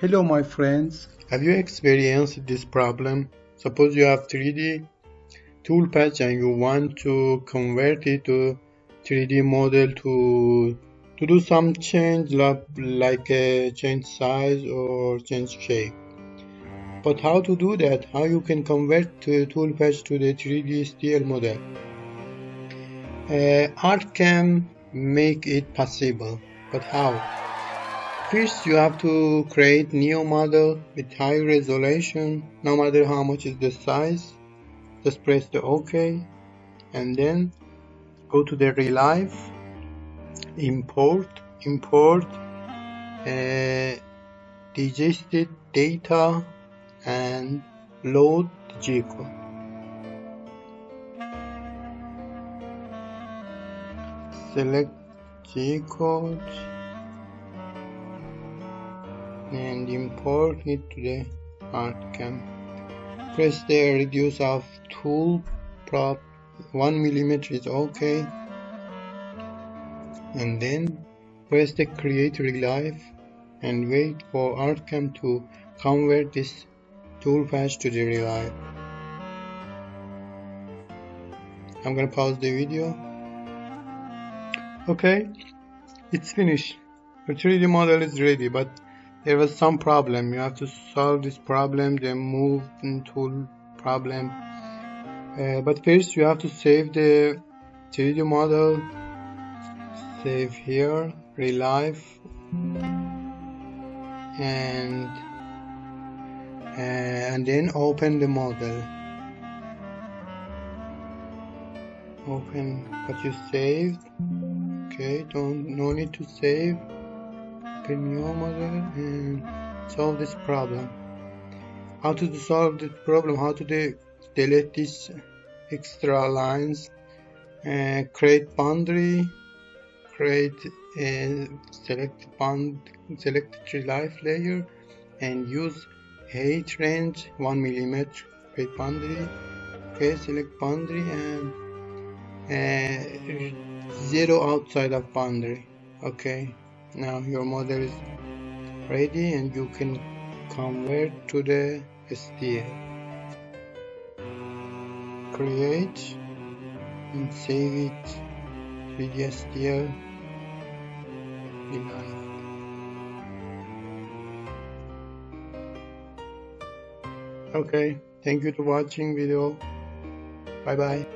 Hello my friends, have you experienced this problem? Suppose you have 3D toolpath and you want to convert it to 3D model to do some change like change size or change shape. But how to do that? How you can convert toolpath to the 3D steel model? Art can make it possible, but how? First, you have to create new model with high resolution, no matter how much is the size. Just press the OK, and then go to the relive, import digested data, and load the G-code. Select G-code and import it to the ArtCam. Press the reduce of tool prop 1 mm is OK, and then press the create relive and wait for ArtCam to convert this toolpath to the relive. I'm gonna pause the video. Okay, it's finished. The 3D model is ready, but there was some problem. You have to solve this problem, then move tool problem. But first you have to save the 3D model. Save here, relive, and then open the model. Open what you saved. Okay, no need to save. Open new model and solve this problem. How to solve this problem? How to delete these extra lines? Create boundary. Select relief layer and use height range 1 mm. Create boundary. Okay, select boundary and 0 outside of boundary. Okay, now your model is ready and you can convert to the steel. Create and save it 3D steel. Okay, thank you for watching video. Bye bye.